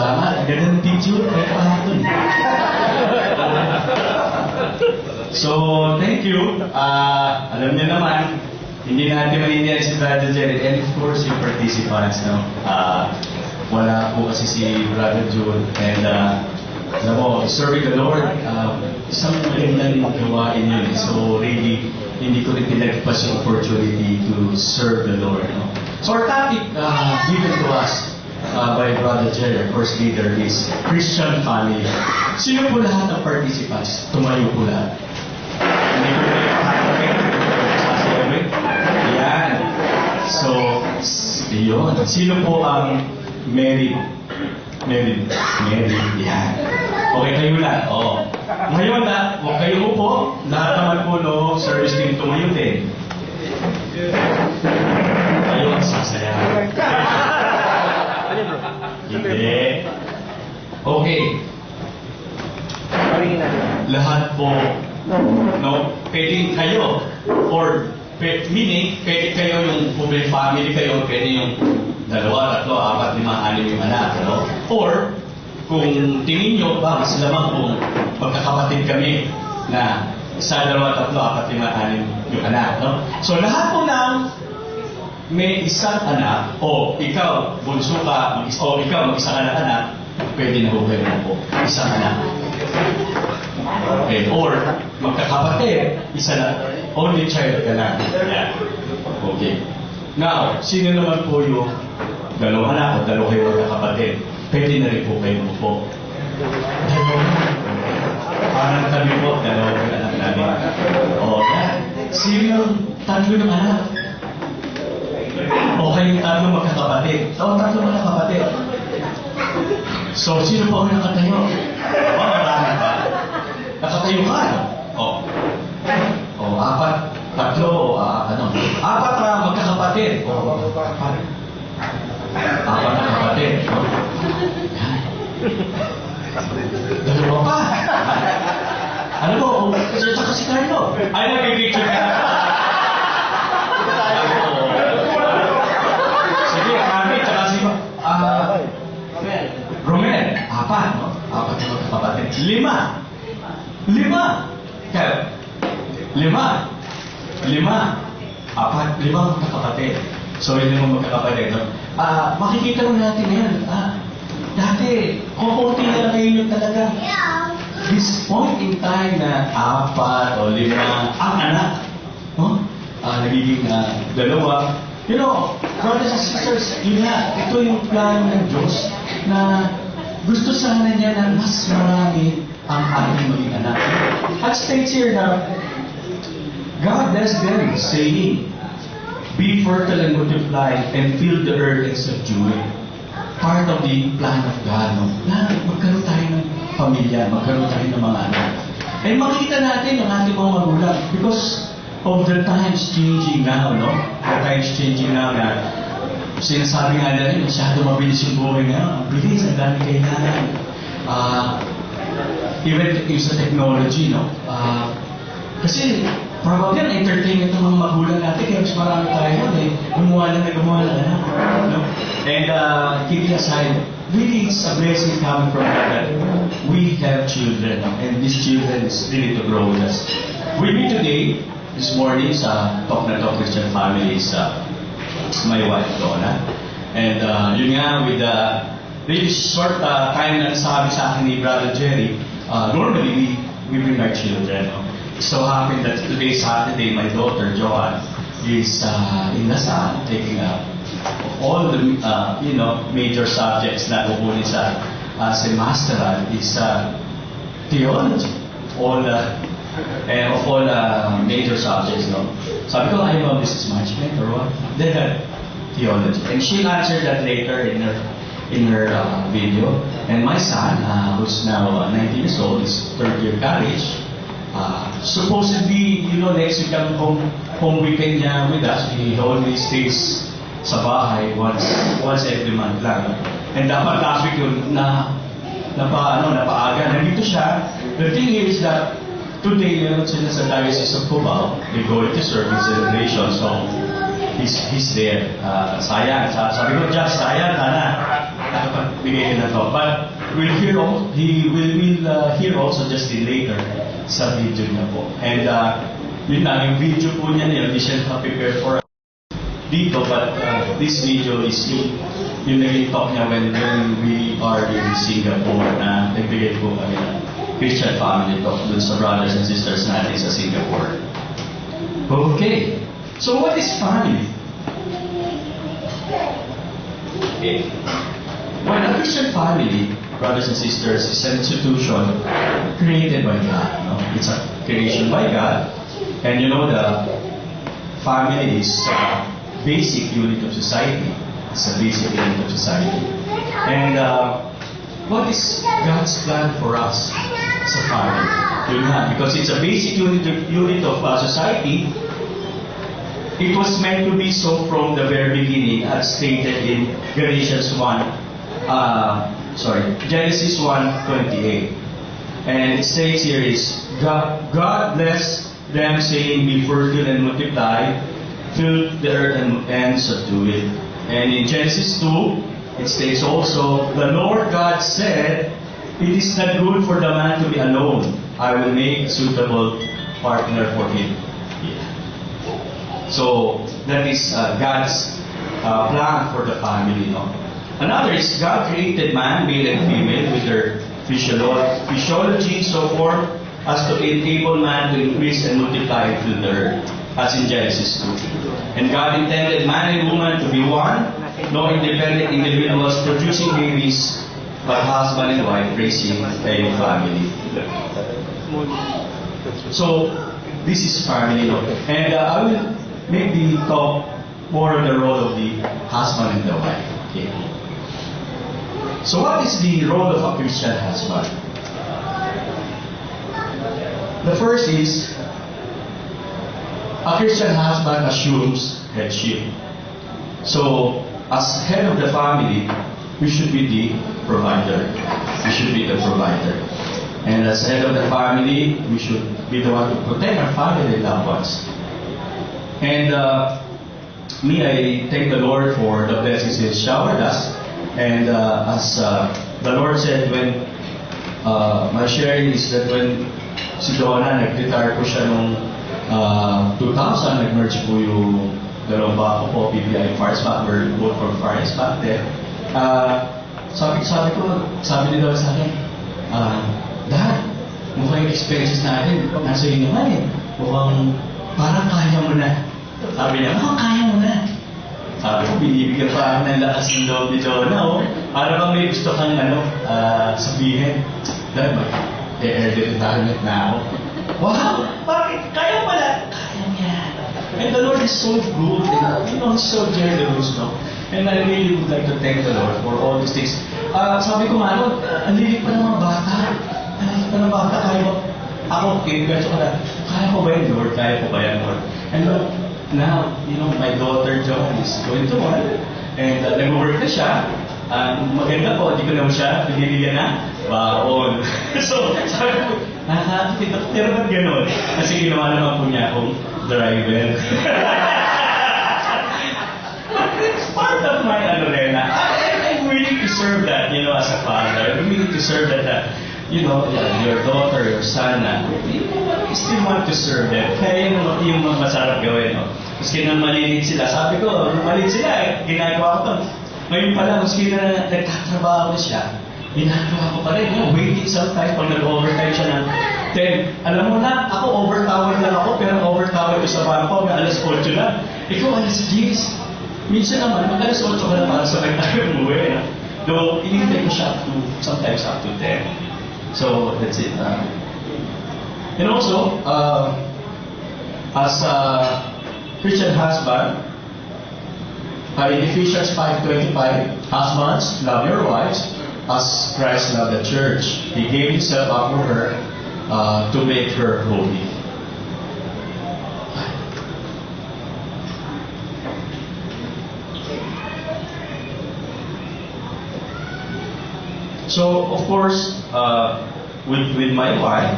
Salamat. Ang ganda ng picture. Kaya pahapon. So, thank you. Alam niyo naman, hindi natin maintindihan si Brother Jerry. And of course, yung participants, no? Wala po kasi si Brother Jude. And, alam mo, serving the Lord, isang magandang gawain yun. So, really, hindi ko rin pinagpas yung opportunity to serve the Lord, no? So, our topic given to us by Brother Jerry, first leader, is Christian family. Sino po lahat ng participants? Tumayo po lahat. Hindi po sasayawi. Yan. So, yun. Sino po ang married? Married. Yan. Okay, kayo lang. Oh. Ngayon na, huwag kayo upo. Lahat naman po, no, service team tumayo din. Kayo ang sasayawi. Hindi. Okay. Lahat po, no, pwede kayo, or meaning, pwede kayo yung family kayo, pwede yung 2, 3, 4, 5, 6 yung anak, no? Or, kung tingin nyo ba, mas lamang kung magkakapatid kami na 1, 2, 3, 4, 5, 6 yung anak, no? So, lahat po ng may isang anak, o ikaw, bunso ka, o ikaw, mag-isa ka ng anak, pwede na hukay mo po, isang anak. Okay, or magkakapatid, isa na, only child ka lang. Yeah. Okay. Now, sino naman po yung 2 anak o 2 kayo magkakapatid? Pwede na rin po kayo po. Parang kami po, 2 anak namin. O, yan. Sino yung 3 ng anak? O kayong 3 magkakapatid. O, 3 magkakapatid. So, sino po ang nakatayo? O, marami ba? Nakatayo ka, no? O, 4, 3, o 4 magkakapatid. O, 4 na kapatid. O, yan. 2 pa. Ano mo? Kasi si Carlo. Ay, nag-picture ka. Sige, kami, tsaka si Romel, 4, no? 4 na magkakapatid. 5. Kaya, 5. 4, 5 magkakapatid. So, yun yung magkakapatid, no? Makikita mo natin ngayon, dati, kukunti na lang kayo yung talaga. This point in time na 4 o 5 ang anak, no? Nagiging 2. You know, brothers and sisters, yun na, ito yung plano ng Diyos na gusto sana niya na mas marami ang ating maging anak. At states here na God bless them, saying, be fertile and multiply and fill the earth and subdue it. Part of the plan of God, no? Na magkaroon tayo ng pamilya, magkaroon tayo ng mga anak. And makikita natin ang ating mga magulang because of the times changing now, no? The times changing now na sinasabi nga natin, masyado mabilis yung buhay ngayon. Ang bilis, ang dami kailangan. Even yung sa technology, no? Kasi, probably ang entertainment ng mga magulang natin, kaya mas marami tayo, eh. Gumawa na, no? And, keeping aside, really it's a blessing coming from God that we have children, no? And these children is really to grow with us. With me today, this morning, sa Talk na Talk Christian Family is my wife, Donna. And yun nga, with really short time na nasabi sa akin ni Brother Jerry, normally we bring our children. No? So happy that today, Saturday, my daughter, Joanne, is in Lasal, taking all the major subjects na kukunin sa semestral is theology. And of all major subjects, no? Sabi ko, I know business management or what? Then theology. And she'll answer that later in her video. And my son, who's now 19 years old, is 3rd year college. Supposedly, next week ang home weekend niya with us. He always stays sa bahay once every month lang. And dapat last week yun napaaga. Nandito siya. The thing is that today, sila sa Diocese of Cubao, they go to service celebration. So, he's there. Sayang. Sabi ko, Josh, sayang, nakapagbigay na to. But we will hear also just later sa video niya po. And yun lang, yung video po niya na yun, hindi siya nakaprepare for dito, but this video is yung naging talk niya when we are in Singapore na nagbigay po kami ng Christian family talk dun sa brothers and sisters natin sa Singapore. Okay, so what is family? Okay. Well, a Christian family, brothers and sisters, is an institution created by God. No? It's a creation by God. And you know the family is basic unit of society. It's a basic unit of society. And what is God's plan for us as a family? Yun nga, because it's a basic unit of society, it was meant to be so from the very beginning, as stated in Genesis 1:28. And it states here is, God blessed them, saying, "Be fertile and multiply, fill the earth and subdue it." And in Genesis 2, it states also, "The Lord God said, it is not good for the man to be alone. I will make a suitable partner for him." So that is God's plan for the family. No? Another is God created man, male and female, with their physiology so forth as to enable man to increase and multiply and fill the earth, as in Genesis 2. And God intended man and woman to be one, no independent individuals producing babies, but husband and wife raising a family. So this is family. No? And I will maybe talk more on the role of the husband and the wife. Okay. So what is the role of a Christian husband? The first is, a Christian husband assumes headship. So, as head of the family, we should be the provider. We should be the provider. And as head of the family, we should be the one to protect our family and loved ones. And me, I thank the Lord for the blessings He has showered us. And as the Lord said, when my sharing is that when si Donna, nag-retire po siya nung 2000, nag-merge po yung dalawang bako po, PBI Fires back, we're both from Fires back then. Sabi ni Donna sa akin, Dad, mukhang yung expenses natin, nasa iyo naman eh. Mukhang parang kaya mo na. Sabi niya, mukhang kaya mo na. Sabi ko, binibigyan pa ng lakas ng loob ni Donna. Oh. Para bang may gusto kang sabihin, Dad, retirement na ako. Wow! Bakit? Kaya pala? Kaya niya. And the Lord is so good. And, He's so generous, no? And I really would like to thank the Lord for all these things. Sabi ko nga, ang lilit pa ng mga bata. Ang lilit pa ng bata. Kaya ko, ako, kaya ko ba yan, Lord? Kaya ko ba yan, Lord? And now, my daughter Joan is going to work. And nag-work na siya. Maganda po, hindi ko naman siya pinibigyan na baon. So, sabi ko, nakakakita, pero ba't gano'n? Kasi ginawa naman po niya akong driver. It's part of my I'm willing to serve that, as a father. I'm willing to serve that, your daughter, your son, you still want to serve them. Kaya yung masarap gawin, no? Maski nang malilit sila. Sabi ko, malilit sila, ginagawa ko to. Ngayon pala, maski na nagtatrabaho na siya, ginagawa ko pa rin. Waiting sometimes pag nag-overtime siya ng 10. Alam mo na, ako overtime lang ako, pero overtime ko sa bangko, na alas 8 lang. Ikaw, alas 10. Minsan naman, mag-alas 8 ka na para sabay tayo umuwi. Though, inintay ko siya sometimes up to 10. So, that's it. And also, as a Christian husband, in Ephesians 5:25, husbands, love your wives as Christ loved the church. He gave Himself up for her to make her holy. So, of course, with my wife,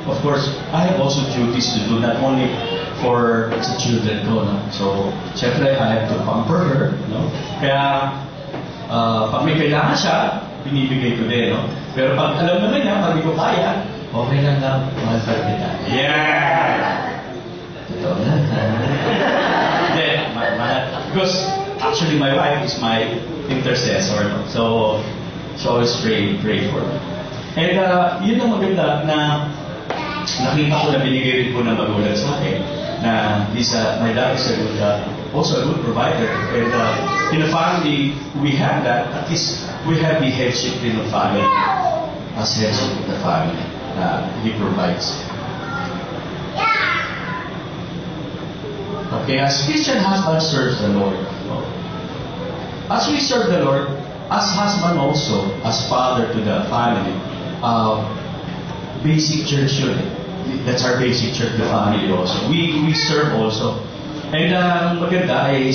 of course, I have also duties to do, not only for the children ko. No? So, syempre, I have to pamper her. No? Kaya, Pag may kailangan siya, binibigay ko din, no? Pero pag alam naman niya, pag di ko kaya, okay lang lang, mahal pa rin kita. Yeah! Totoo na. Then, because actually my wife is my intercessor, no? So she always pray for me. And yun ang maganda na nakita ko na binigay rin po ng magulang sa akin na my dad is also a good provider. And in the family, we have that. At least we have the headship in the family. As headship of the family, he provides. Okay, as Christian husband serves the Lord. As we serve the Lord, as husband also, as father to the family, basic church yun. That's our basic church, the family also. We serve also. And maganda, I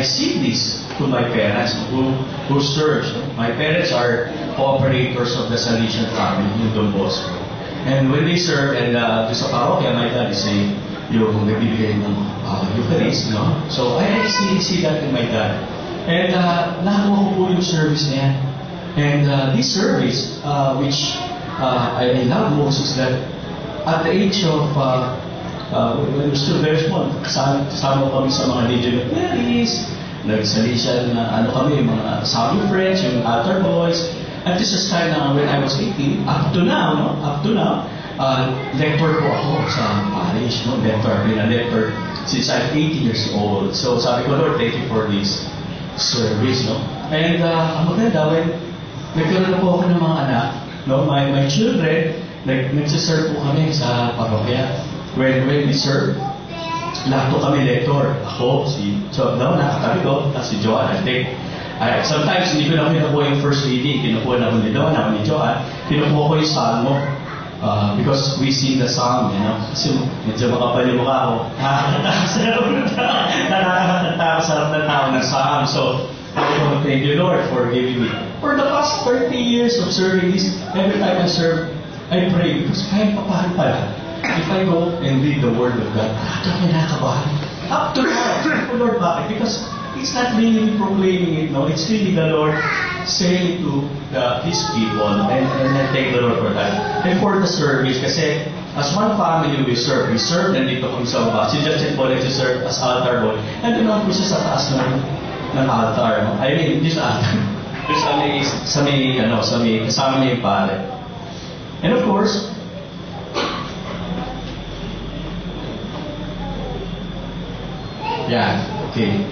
see this to my parents who serves. My parents are cooperators of the Salesian family in Don Bosco. And when they serve, and sa parokya, my dad is yung nagbibigay ng Eucharist, no? So I see that in my dad. And nakuha ko po yung service niya. And this service, which I love most, is that at the age of when we're still very small, kasama kami sa mga Legion of Marys, nagsalisya na kami, mga Sabi Friends, yung altar boys. And this is kind of when I was 18, up to now, lector po ako sa parish, no? Lector since I'm 18 years old. So sabi ko, Lord, thank you for this service, no? And ang maganda, when nagkaroon na po ako ng mga anak, no? My children, nagsiserve po kami sa parokya. When we serve, lahat po kami lector. Ako, si Chobdaw, nakatabi ko, at si Joanne, I think. Sometimes, hindi ko na kinukuha yung first reading. Kinukuha na ako ni Dawn, ni Joanne. Kinukuha ko yung Salmo. Because we sing the psalm, you know. Kasi medyo makapal yung mukha ko. Nakakatawa sarap ng tao ng psalm. So, thank you, Lord, for giving me. For the past 30 years of serving this, every time I serve, I pray. Because kahit papahan pala, if I go and read the Word of God, ito may nakakabahan. Up to now, Lord, bakit? Because it's not really me proclaiming it, no? It's really the Lord saying to His people, and I thank the Lord for that. And for the service, kasi as one family we serve, nandito kami sa baba. Si Justin po nagsiserve as altar boy. Nandun naman po siya sa taas ng altar, no? I mean, hindi sa altar. sa may, kasama niya yung pare. And of course, okay.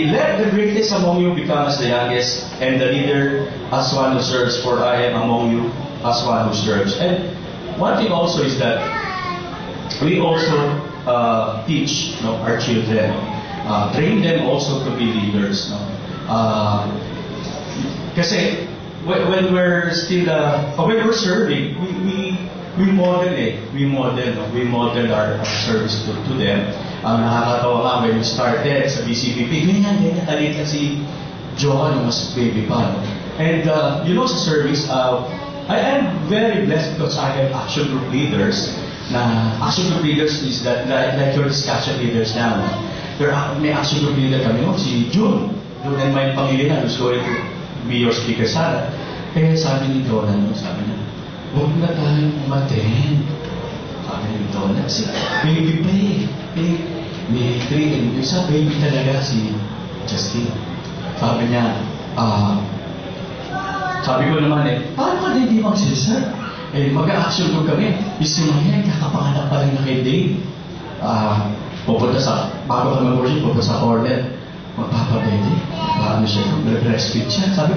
Let the greatest among you become as the youngest, and the leader as one who serves, for I am among you as one who serves. And one thing also is that we also teach, our children, train them also to be leaders. Kasi when we're still, when we're serving, we model our service to them. Ang nakakatawa nga when we started sa BCPP, ganyan, talit na si John, mas baby pa. No? And sa service, I am very blessed because I have action group leaders. Action group leaders is that like your discussion leaders now. May action group leader kami, si June and my Pangilinan who's going to be your speaker sana. Kaya sabi ni Dolan, huwag na tayong umaten. Sabi ni Dolan, kasi baby pa may 3 and yung isa baby talaga si Justin. Sabi niya, sabi ko naman paano ka din di mag-sister? Mag-a-action ko kami. Yung simanyan, kakapanganak pa rin na kay Dave. Bago kami mag-worship, pupunta sa corner. Magpapabedi. Paano siya? Mag-breastfeed siya. Sabi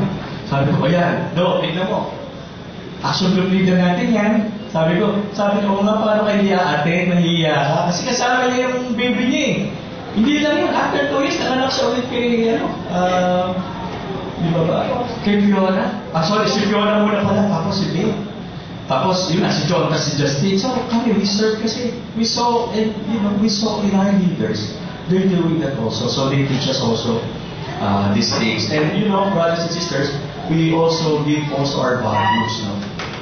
ko, ayan, tignan mo. Action group leader natin yan. Sabi ko, nga, paano kayo i-a-attend, nahihiya ka? Kasi kasama niya yung baby niya eh. Hindi lang yun, after 2 years, nanganak siya ulit kay, di ba ba? Kay Fiona. Si Fiona muna pala, tapos si Dave. Tapos, yun na, si John, tapos si Justin. So, kami, we serve kasi, we saw in our leaders, they're doing that also. So, they teach us also these things. And, brothers and sisters, we also give also our values,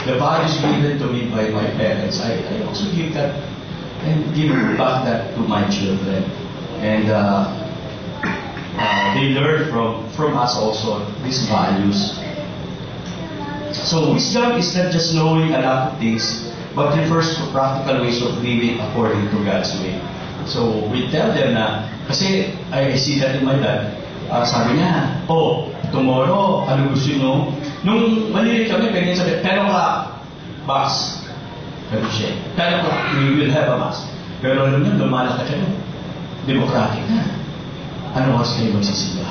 The values given to me by my parents, I also give that and give back that to my children. And they learn from us also these values. So wisdom is not just knowing a lot of things, but refers to practical ways of living according to God's way. So we tell them na, kasi I see that in my dad, sabi niya, tomorrow, ano gusto nyo? Nung malilit kami, pwede sabi, 10 o'clock, bus. Ganun siya. 10 o'clock, we will have a bus. Pero alam niyo, lumalakad siya, democratic na. Ano oras kayo magsisimba?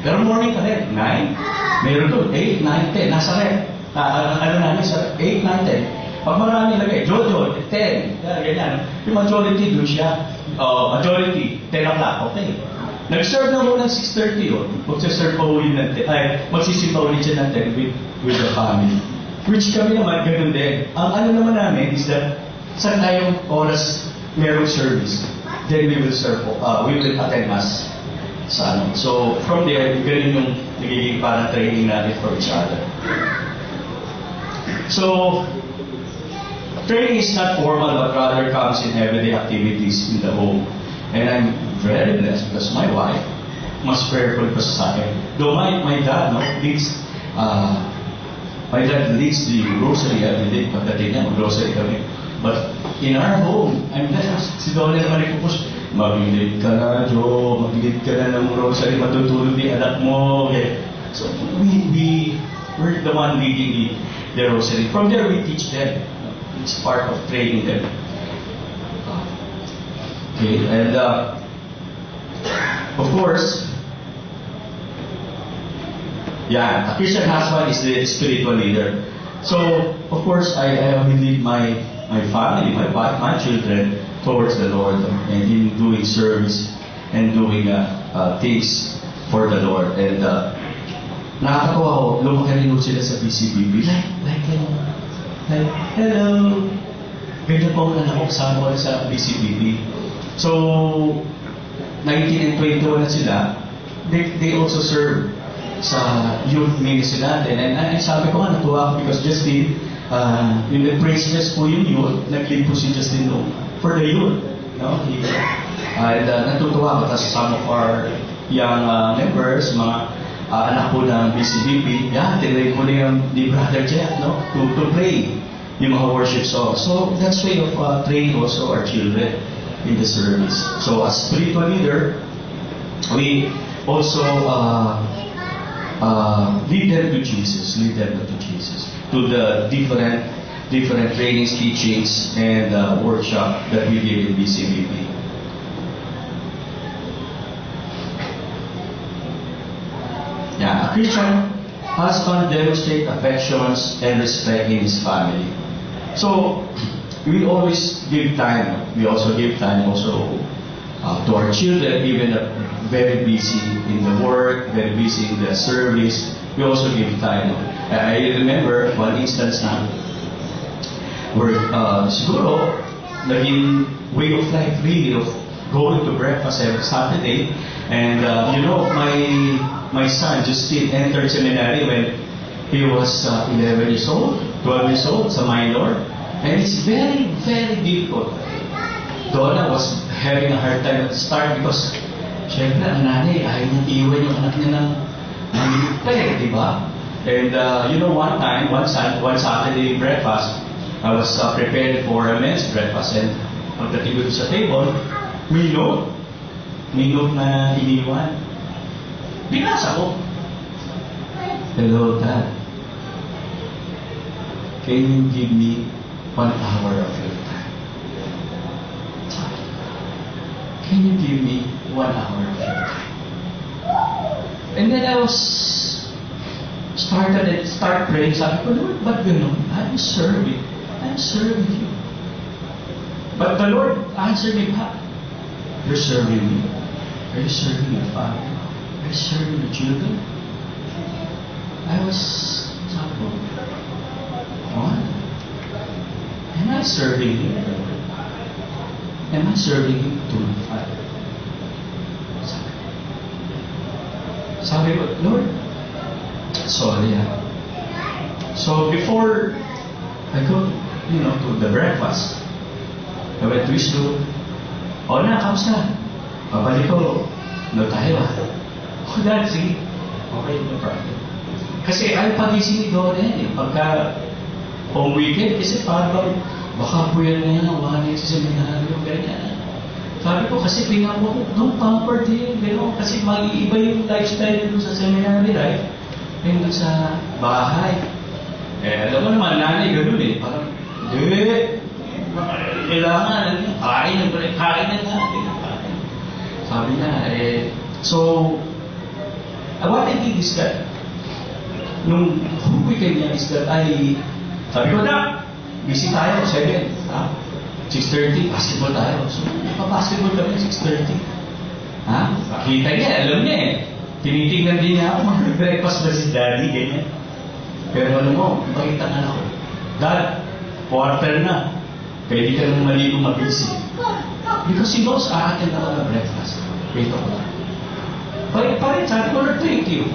Pero morning ka rin, 9. Meron doon, 8, 9, 10. Nasa rin. Ano namin, 8, 9, 10. Pag marami lagay, Jojo, 10. Ganyan. Yung majority doon siya. Majority, 10 o'clock, okay. Nag-serve na mo ng 6:30 yun. Magsiserve pa ulit ng 10. Magsisimba ulit siya ng 10 with the family. Which kami naman, ganun din. Ang ano naman namin is that, saan tayong oras merong service, then we will serve, we will attend mass sa ano. So, from there, ganun yung nagiging parang training natin for each other. So, training is not formal, but rather comes in everyday activities in the home. And I'm very blessed because my wife, mas prayerful pa sa akin. Though my dad, leads, my dad leads the grocery every day. Pagdating niya, mag-grocery kami. But in our home, I'm blessed. Si Donna naman nagpupush, maglilid ka na, Joe, maglilid ka na ng grocery, matutulog di anak mo. Okay. So we're the one leading the grocery. From there, we teach them. It's part of training them. Okay, and of course, a Christian husband is the spiritual leader. So, of course, I will lead my family, my wife, my children towards the Lord and in doing service and doing things for the Lord. And nakakatawa ko, lumaki rin sila sa BCBB. Like, hello. Ganyan po na ako kasama sa BCBB. So, 19 and 21 na sila, they also serve sa youth ministry natin. And sabi ko nga, natuwa ako because Justin, in the praise fest po yung youth, nag-lead po si Justin for the youth. No? And natutuwa ako kasi some of our young members, mga anak po ng BCBP, tinry po na yung di Brother Jeff, no? to pray yung mga worship songs. So, that's way of training also our children in the service. So, as spiritual leader, we also lead them to Jesus, to the different trainings, teachings, and workshop that we give in BCBP. A Christian husband demonstrates affections and respect in his family. So, we always give time. We also give time to our children, even very busy in the work, very busy in the service. We also give time. I remember one instance na where siguro naging way of life really of going to breakfast every Saturday. And my son Justin entered seminary when he was 11 years old, 12 years old, sa minor. And it's very, very difficult. Donna was having a hard time at the start because syempre, ang nanay, ayaw niyang iwan yung anak niya ng minute pa di ba? And one Saturday breakfast, I was prepared for a men's breakfast, and pagdating ko sa table, minot na iniwan. Binasa ko. Hello, Dad. Can you give me 1 hour of your time? Can you give me 1 hour of your time? And then I was start praying. Sabi ko, Lord, ba't ganun? I'm serving you. But the Lord answered me back. You're serving me. Are you serving your family? Are you serving the children? I was, sabi ko, what? Am I serving you? Am I serving you to my Father? Sabi ko, Lord, sorry. So before I go, to the breakfast, I went to his room. Na, kamusta? Babalik ko. Tayo Oh, Dad, sige. Okay, no problem. Kasi ayaw pagising ni Dora yan eh. Pagka home weekend, kasi parang baka po yan na yan, wala yan sa seminaryo, ganyan. Sabi ko, kasi pinamo ko, don't pamper din, gano'n. Kasi mag-iiba yung lifestyle doon sa seminary, right? Yung doon sa bahay. Eh, alam mo naman, nanay, gano'n eh. Parang, kailangan, kain na natin. Sabi niya, so, what I did is that, nung weekend niya is that sabi ko na, busy tayo, 7, 6:30, basketball tayo. So, basketball kami, 6:30. Kita niya, alam niya eh. Tinitingnan din niya ako, mag-breakfast ba si Daddy, ganyan. Pero alam mo, pakita nga ako. Dad, quarter na. Kaya di ka naman maligo mag-busy. Because he knows, aatin na ako na breakfast. Wait ako lang. Parin, sabi ko, thank you.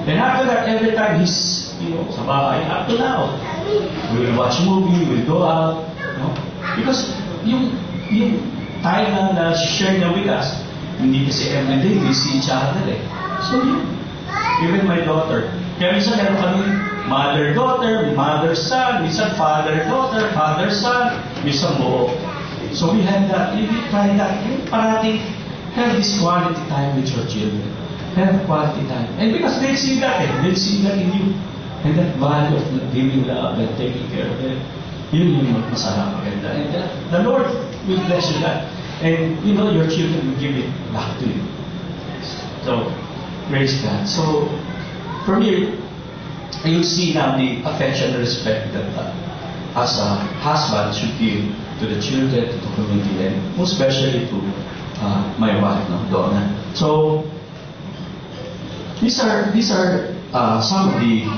Then after that, every time he's, sa bahay, up to now, we will watch movie, we will go out, Because yung time na share na with us, hindi kasi everyday we see each other eh. So yun, even my daughter. Kaya minsan meron kami mother-daughter, mother-son, minsan father-daughter, father-son, minsan buo. So we have that, we try that, parating have this quality time with your children. Have quality time. And because they see that in you. And that value of giving love and taking care of them. Yun yung masarap maganda. And the Lord will bless you that. And your children will give it back to you. So, praise God. So, for me, you see now the affection and respect that as a husband should give to the children, to the community, and most especially to my wife, Donna. So, these are some of the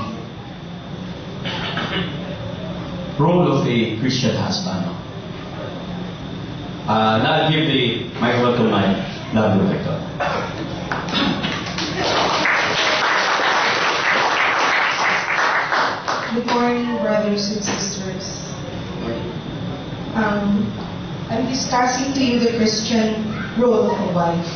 role of a Christian husband. Now I'll give the microphone to my lovely director. Good morning, brothers and sisters. I'm discussing to you the Christian role of a wife.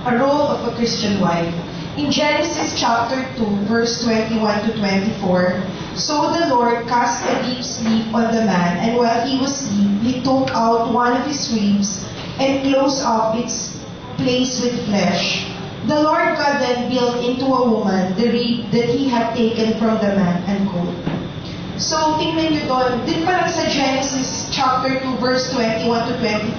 A role of a Christian wife. In Genesis chapter 2, verse 21 to 24, so the Lord cast a deep sleep on the man, and while he was asleep, he took out one of his ribs and closed up its place with flesh. The Lord God then built into a woman the rib that he had taken from the man, and quote. So, tingnan nyo doon, din pa lang sa Genesis chapter 2, verse 21 to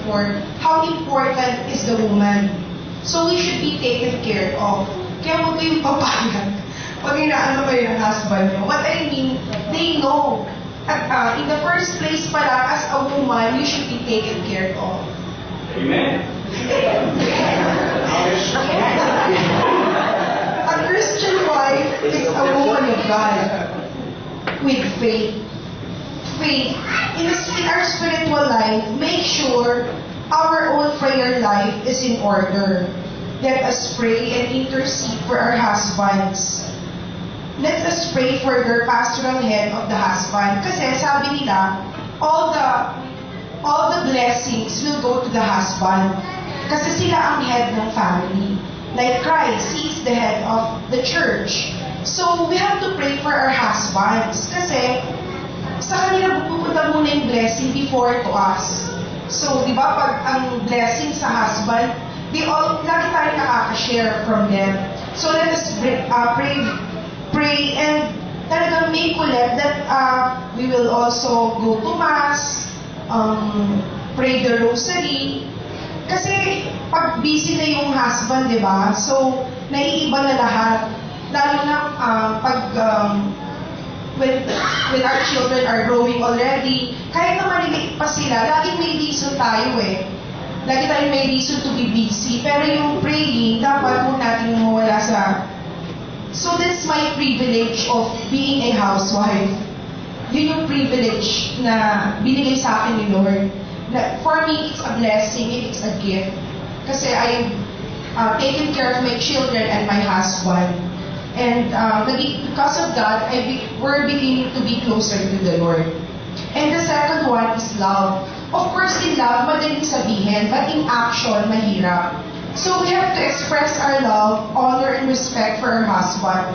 24, how important is the woman. So, we should be taken care of. Kaya huwag kayong papayag pag inaano kayo ng husband nyo. What I mean, they know. At in the first place pala, as a woman, you should be taken care of. Amen. A Christian wife is a woman of God with faith. Faith. In our spiritual life, make sure our own prayer life is in order. Let us pray and intercede for our husbands. Let us pray for the pastoral head of the husband. Kasi sabi nila, all the blessings will go to the husband. Kasi sila ang head ng family. Like Christ, He is the head of the church. So, we have to pray for our husbands. Kasi, sa kanila pupunta muna yung blessing before to us. So, di ba, pag ang blessing sa husband, lagi tayo nakaka-share from them. So, let us pray, and talagang make ulit that we will also go to Mass, pray the Rosary. Kasi, pag busy na yung husband, di ba? So, naiiba na lahat. Lalo na when our children are growing already, kahit na maliliit pa sila, laging may reason tayo eh. Lagi tayong may reason to be busy. Pero yung praying, dapat po natin mawala sa... So that's my privilege of being a housewife. Yun yung privilege na binigay sa akin ni Lord. For me, it's a blessing, it's a gift. Kasi I'm taking care of my children and my husband. And because of that, we're beginning to be closer to the Lord. And the second one is love. Of course, in love, madaling sabihin, but in action, mahirap. So we have to express our love, honor, and respect for our husband.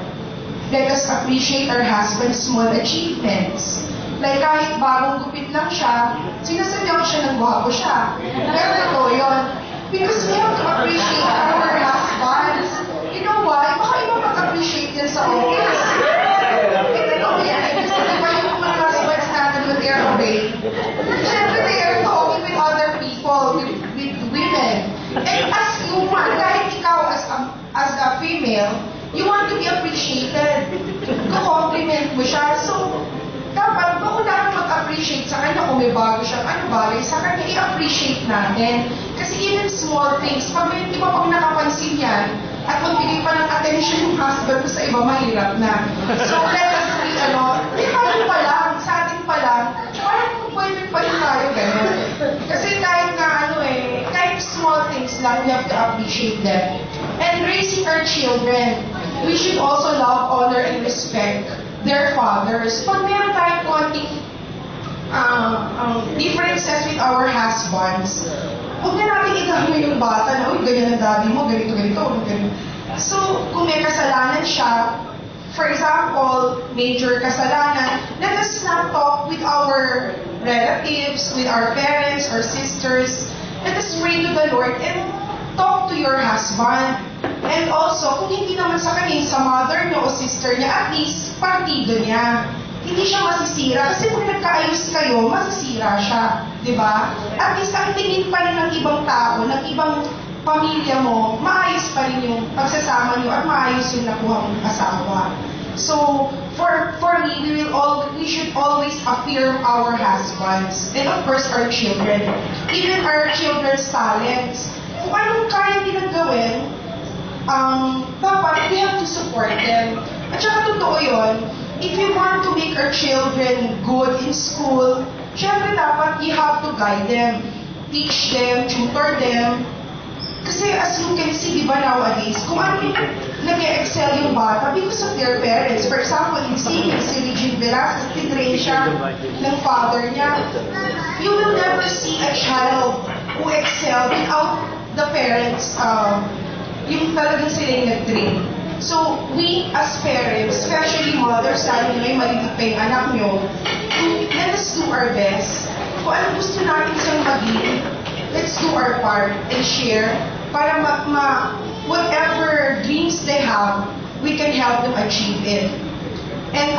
Let us appreciate our husband's small achievements. Like kahit bagong gupit lang siya, sinasabihan ko siya ng gwapo siya. Pero totoo yun. Because we have to appreciate our husbands. You know why? Baka iba mag-appreciate yan sa office. Totoo yan. Kasi diba yung mga husbands natin when they're away, syempre they are talking with other people, with women. And as human, kahit ikaw as a female, you want to be appreciated. Compliment mo siya. So, dapat mauna mag-appreciate sa kanya kung may bago siyang ano bagay, sa kanya i-appreciate natin. Kasi even small things, pag may iba pang nakapansin yan, at magbigay pa ng attention yung husband mo sa iba, mahirap na. So let us be, tayo pa lang, sa atin pa lang, parang boyfriend pa rin tayo, gano'n. Kasi kahit na kahit small things lang, we have to appreciate them. And raising our children, we should also love, honor, and respect their fathers. Pag meron tayong konting differences with our husbands, huwag na natin itamo yung bata na, uy, ganyan ang daddy mo, ganito, ganito. So, kung may kasalanan siya, for example, major kasalanan, let us not talk with our relatives, with our parents, our sisters. Let us pray to the Lord and talk to your husband. And also, kung hindi naman sa kanya, sa mother niyo o sister niya, at least, partido niya. Hindi siya masisira. Kasi kung nagkaayos kayo, masisira siya. Diba? At least, ang tingin pa rin ng ibang tao, ng ibang pamilya mo, maayos pa rin yung pagsasama niyo at maayos yung nakuha mong asawa. So, for me, we should always affirm our husbands and of course our children. Even our children's talents. Kung anong kaya nilang gawin, dapat we have to support them. At saka totoo yun, if you want to make our children good in school, syempre dapat you have to guide them, teach them, tutor them. Kasi as you can see, di ba nowadays, kung ano yung nag-excel yung bata because of their parents. For example, in singing, si Regine Velasquez, tinrain siya ng father niya. You will never see a child who excel without the parents, yung talagang sila yung nag-train. So, we as parents, especially mothers, lalo na may maliliit pa yung anak nyo, let us do our best. Kung ano gusto natin siyang maging, let's do our part and share para whatever dreams they have, we can help them achieve it. And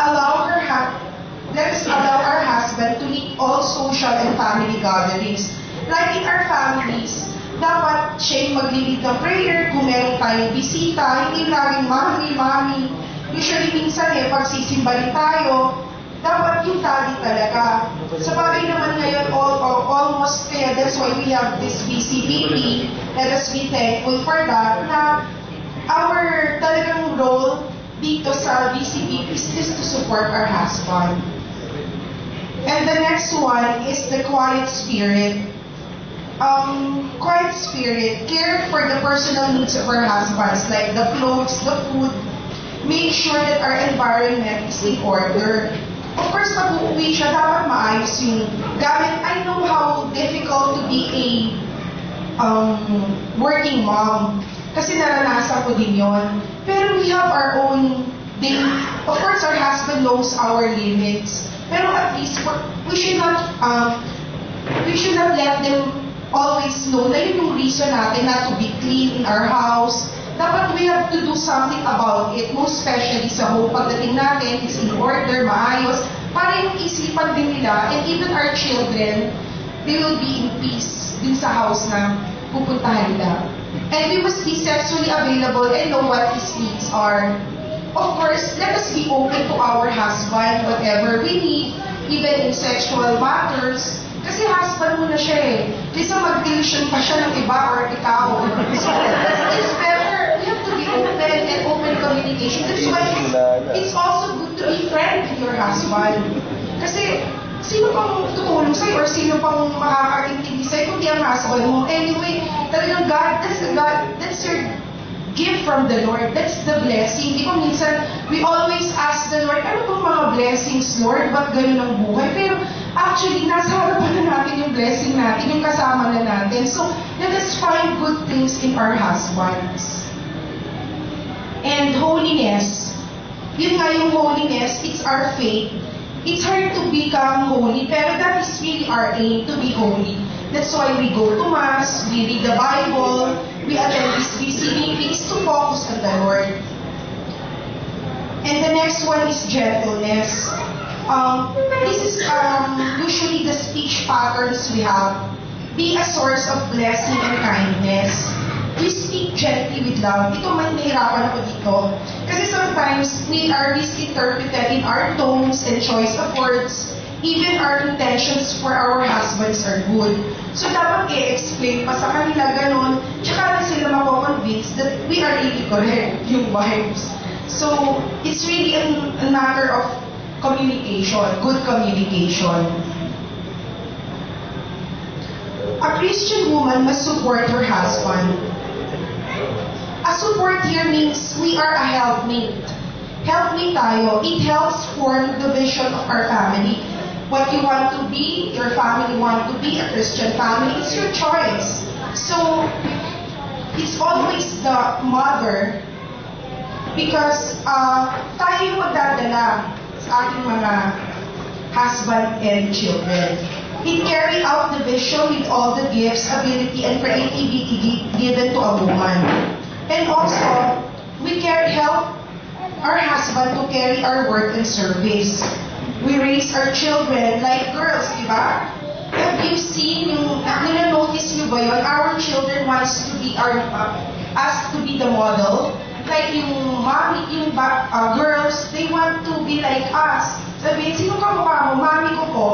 let us allow our husband to meet all social and family gatherings. Like in our families, dapat siya yung maglilid ng prayer kung meron tayong bisita, hindi laging mami. Usually minsan pag sisimba rin tayo, dapat yung daddy talaga. Sa bagay naman ngayon, almost kaya that's why we have this BCBP. Let us be thankful for that, na our talagang role dito sa BCBP is to support our husband. And the next one is the quiet spirit. Quiet spirit, care for the personal needs of our husbands, like the clothes, the food. Make sure that our environment is in order. Of course, pag uuwi siya, dapat maayos yung gamit. I know how difficult to be a working mom. Kasi naranasan ko din yon. Pero we have our own thing. Of course, our husband knows our limits. Pero at least, we should not let them always know na yun yung reason natin not to be clean in our house. Dapat we have to do something about it, most especially sa home. Pagdating natin is in order, maayos, para yung isipan din nila, and even our children, they will be in peace din sa house na pupuntahan nila. And we must be sexually available and know what his needs are. Of course, let us be open to our husband, whatever we need, even in sexual matters. Kasi husband mo na siya eh. Kaysa mag-delusion pa siya ng iba or ikaw. So, it's better. We have to be open and open communication. That's why it's also good to be friend with your husband. Kasi, sino pang tutulong sa'yo or sino pang makakaintindi sa'yo kung di ang husband mo. Anyway, talagang that's your gift from the Lord. That's the blessing. Di ba minsan, we always ask the Lord, ano pong mga blessings, Lord? Ba't ganun ang buhay? Pero actually, nasa harapan na natin yung blessing natin, yung kasama na natin. So, let us find good good things in our husbands. And holiness, yun nga yung holiness, it's our faith. It's hard to become holy, pero that is really our aim, to be holy. That's why we go to Mass, we read the Bible, we attend these visiting meetings to focus on the Lord. And the next one is gentleness. This is usually the speech patterns we have. Be a source of blessing and kindness. We speak gently with love. Ito man nahirapan ako dito. Kasi sometimes we are misinterpreted in our tones and choice of words. Even our intentions for our husbands are good. So dapat i-explain pa sa kanila ganun. Tsaka na sila mako-convince that we are really correct, yung wives. So it's really a matter of communication, good communication. A Christian woman must support her husband. A support here means we are a helpmate. Helpmate tayo. It helps form the vision of our family. What you want to be, your family want to be, a Christian family, it's your choice. So, it's always the mother because tayo yung magdadala sa ating mga husband and children. It carried out the vision with all the gifts, ability, and creativity given to a woman. And also, we can help our husband to carry our work and service. We raise our children like girls, di ba? Have you seen yung, nina-notice nyo ba yun? Our children wants to be us to be the model. Like yung mommy, yung girls, they want to be like us. Sabihin, sino ka mukha mo? Mommy ko po.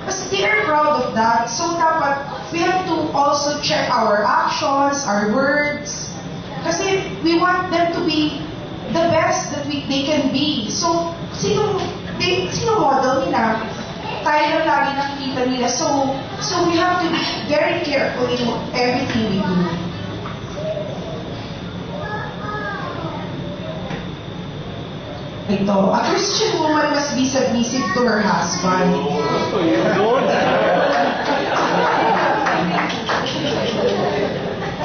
Kasi they are proud of that. So dapat, we have to also check our actions, our words. Kasi we want them to be the best that they can be. So, sino model nila? Tayo lang lagi nakikita nila. So we have to be very careful in everything we do. Ito, a Christian woman must be submissive to her husband.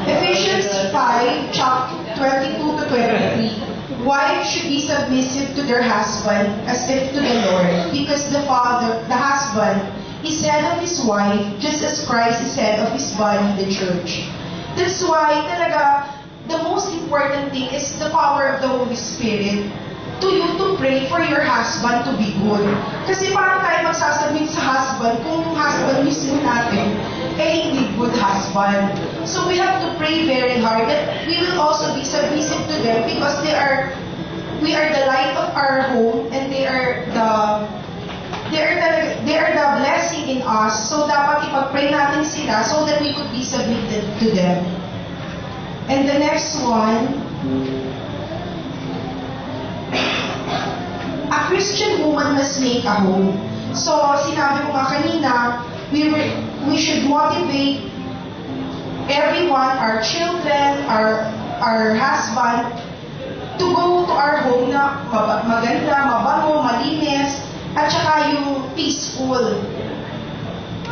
Ephesians 5, chapter 22 to 23. Wives should be submissive to their husband as if to the Lord, because the husband, is head of his wife, just as Christ is head of his body, the church. That's why talaga, the most important thing is the power of the Holy Spirit to you to pray for your husband to be good. Kasi parang tayo magsasubmit sa husband kung yung husband mismo natin hindi good husband. So we have to pray very hard that we will also be submissive to them because we are the light of our home and they are the blessing in us. So dapat ipag-pray natin sila so that we could be submitted to them. And the next one, a Christian woman must make a home. So, sinabi ko nga kanina, we should motivate everyone, our children, our husband, to go to our home na maganda, mabango, malinis, at saka yung peaceful.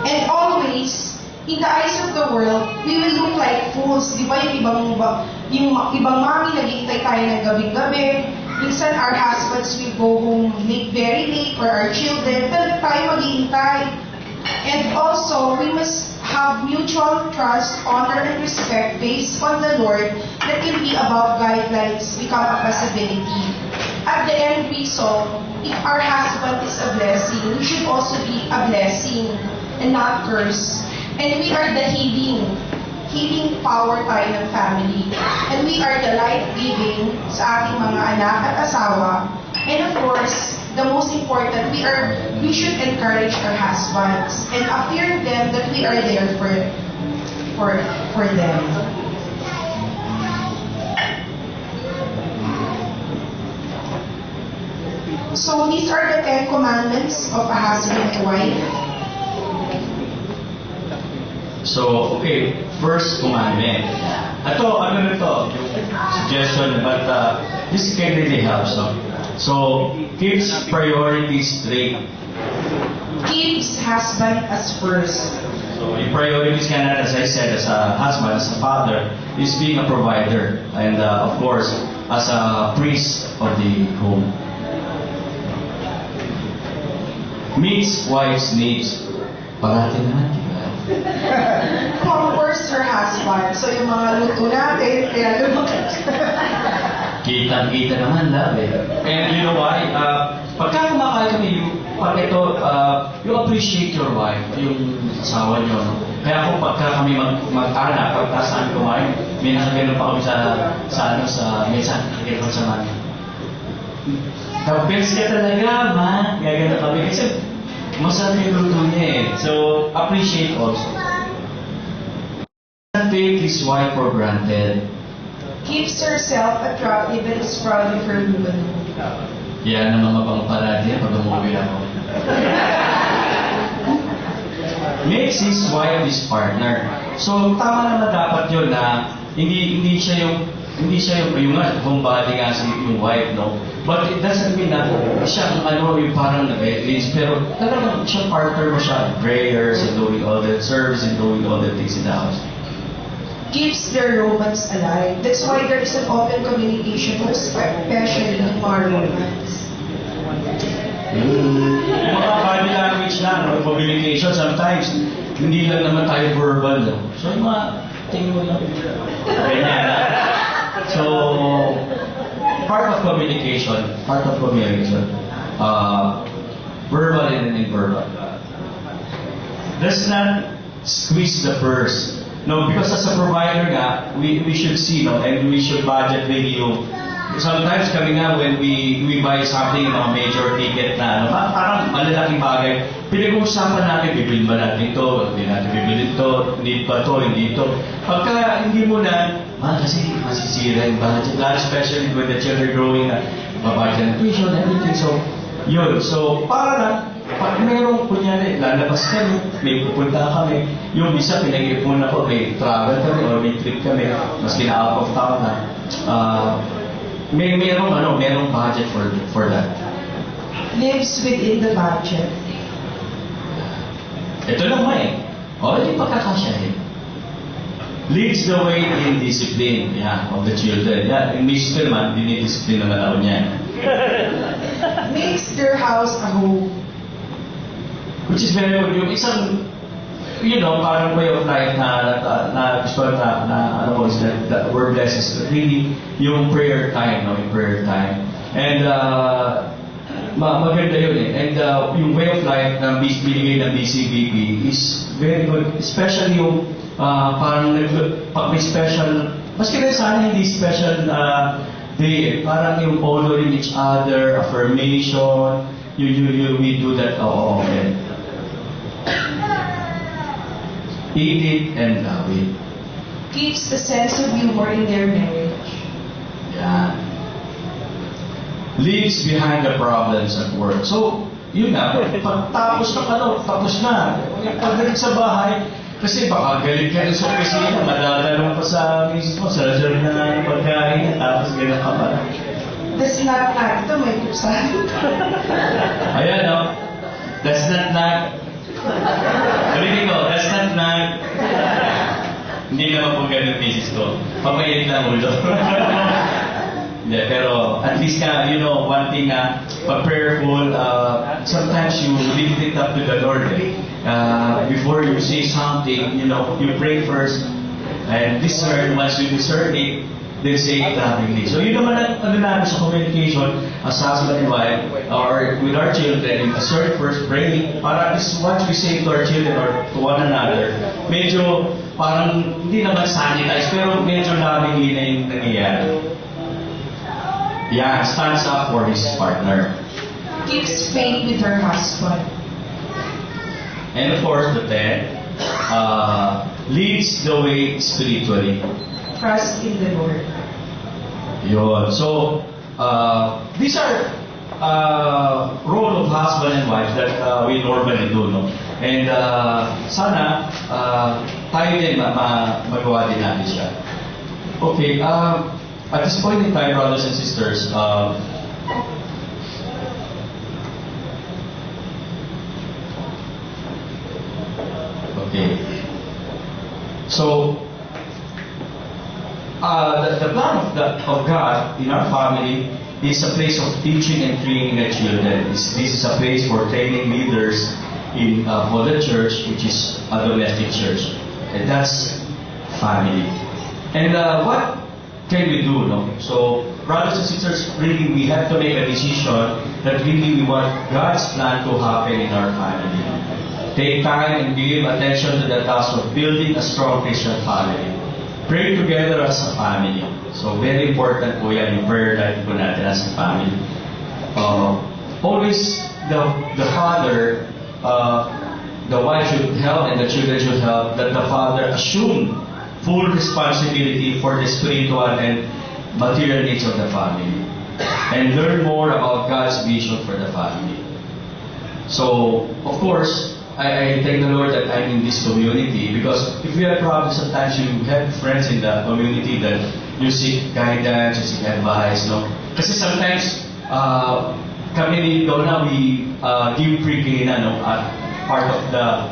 And always, in the eyes of the world, we will look like fools. Di ba yung ibang mami, nag-iintay tayo ng gabi-gabi. Minsan, our husbands will go home very late, or our children, talaga tayo mag-iintay. And also, we must have mutual trust, honor, and respect based on the Lord that can be above guidelines become a possibility. At the end result, if our husband is a blessing, we should also be a blessing and not curse. And we are the healing power tayo ng family. And we are the life-giving sa ating mga anak at asawa. And of course, the most important, we should encourage our husbands and affirm them that we are there for them. So these are the 10 commandments of a husband and wife. So, okay, first commandment. Ito, yung suggestion, but this can really help, no? So, keeps priorities straight. Keeps husband as first. So, So yung priorities nga natin, as I said, as a husband, as a father, is being a provider. And of course, as a priest of the home. Meets wife's needs. Parati naman, di ba? Comforts her husband. So yung mga luto natin, kaya lumaki. Kitang-kita naman, love eh. And you know why? Pagka kumakain kami, you appreciate your wife, yung asawa nyo. No? Kaya kung pagka kami mag-anak, pagka saan kumain, may nakagano pa kami sa mesa, nakagano sa mami. The best ka talaga, ma. Gagano kami. Kasi masarap yung luto niya eh. So, appreciate also. Don't take his wife for granted. Keeps herself attractive and is proud of her woman. Yan naman mabang parati pag umuwi ako. Makes his wife his partner. So, tama naman dapat yun na hindi siya yung homebody nga yung wife, no? But it doesn't mean na siya yung parang nag-release, pero talagang siya partner mo siya in prayers and doing all the service and doing all the things in the house. Keeps their romance alive. That's why there is an open communication, especially in our romance. Yung mga body language lang, no? Communication, sometimes, hindi lang naman tayo verbal. No? So, yung mga tingin mo lang. Ganyan. So, part of communication, verbal and non-verbal. Let's not squeeze the purse. No, because as a provider nga, we should see, no, and we should budget maybe yung sometimes kami nga when we buy something, mga major ticket na, parang malalaking bagay, pinag-uusapan natin, bibili ba natin ito, hindi natin bibili ito, need ba ito, hindi ito. Pagka hindi mo na, kasi masisira yung budget, especially when the children growing na, babayad ng tuition, everything. So, yun. So, para lang, pag merong kunyari, lalabas kami, may pupunta kami, yung isa pinag-ipon ako, may travel kami or may trip kami, maski na out of town na, merong budget for that. Lives within the budget. Ito lang hindi pagkakasyahin. Leads the way in discipline, of the children. Yung mister man, dinidiscipline naman ako niya. Makes their house a home. Which is very good. Yung isang, parang way of life na gusto na is that we're blessed is really yung prayer time, yung prayer time. And maganda yun eh. And yung way of life na binigay ng BCBP is very good. Especially yung parang pag may special, maski rin sana hindi special day eh. Parang yung honoring each other, affirmation, we do that often. Eat it and love it. Keeps the sense of humor in their marriage. Yeah. Leaves behind the problems at work. So, yun na, pag tapos na. Pagdating sa bahay, kasi baka galit ka rin sa opisina, madadalong pa sa misis mo, sarasar na yung pagkain, tapos ganyan ka pa. That's not ito, may kusan. Ayan, no? That's not. Sabihin ko, that's not. Hindi naman po ganun misis ko. Papainit lang ulo. Yeah, pero at least one thing pag prayerful, sometimes you lift it up to the Lord. Before you say something, you pray first and discern. Once you discern it, then say it lovingly. So yun naman ang namin sa communication as husband and wife or with our children. Discern first, pray. Para at least once we say to our children or to one another, medyo parang hindi naman sanitize, pero medyo lovingly na yung nangyayari. Yeah, stands up for his partner. Keeps faith with her husband. And of course, the 10, leads the way spiritually. Trust in the Lord. Yun. So, these are role of husband and wife that we normally do, no? And sana tayo din magawa din natin siya. Okay, at this point in time, brothers and sisters, okay. So, the plan of God in our family is a place of teaching and training the children. This is a place for training leaders in for the church, which is a domestic church. And that's family. And what can we do? No? So, brothers and sisters, really we have to make a decision that really we want God's plan to happen in our family. Take time and give attention to the task of building a strong Christian family. Pray together as a family. So, very important po yan, yung prayer life po natin as a family. Always, the father, the wife should help and the children should help, that the father assume full responsibility for the spiritual and material needs of the family. And learn more about God's vision for the family. So, of course, I thank the Lord that I'm in this community, because if you have problems, sometimes you have friends in the community that you seek guidance, you seek advice, no? Kasi sometimes, kami ni Donna, we give pre-K na, no? At part of the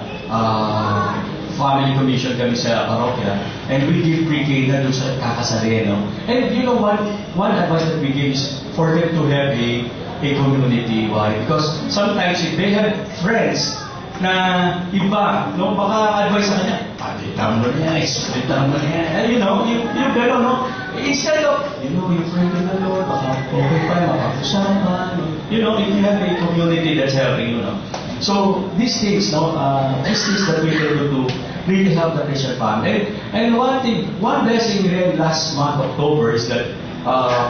family commission kami sa parokya, and we give pre-K na doon sa kakasali, no? And you know what? One advice that we give is for them to have a community. Why? Because sometimes if they have friends na iba, no, baka advice sa kanya, palitan mo niya, explitan mo niya, you know, yung gano'n, no? Instead of, you know, you pray to the Lord, baka okay pa, makakusapan, you know, if you have a community that's helping you, no? So, these things, no, these things that we can do to really help the Christian family. And one blessing really last month, October, is that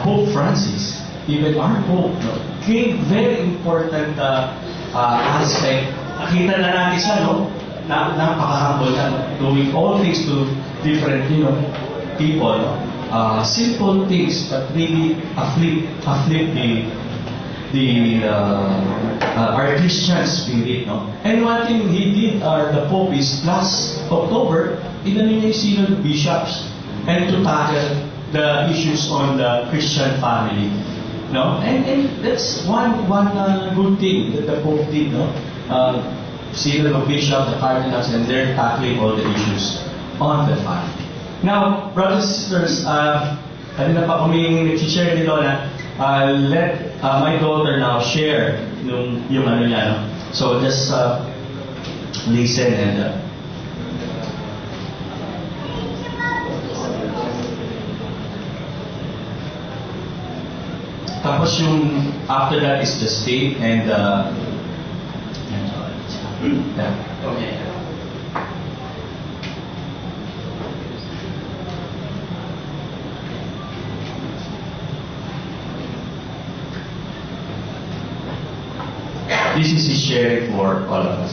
Pope Francis, even our Pope, no, gave very important aspect. Nakita na natin siya, no? Napaka-humble na, doing all things to different, you know, people. Simple things that really uplift our Christian spirit, no? And one thing he did, the Pope, is last October, inanin niya yung Synod of Bishops and to tackle the issues on the Christian family, no? And that's one good thing that the Pope did, no? Synod of Bishops, the cardinals, and they're tackling all the issues on the family. Now, brothers and sisters, kanina pa kami nag-share ni Lola. Let my daughter now share yung ano niya, no? So just listen and tapos yung after that is the state and yeah. Okay. This is his sharing for all of us.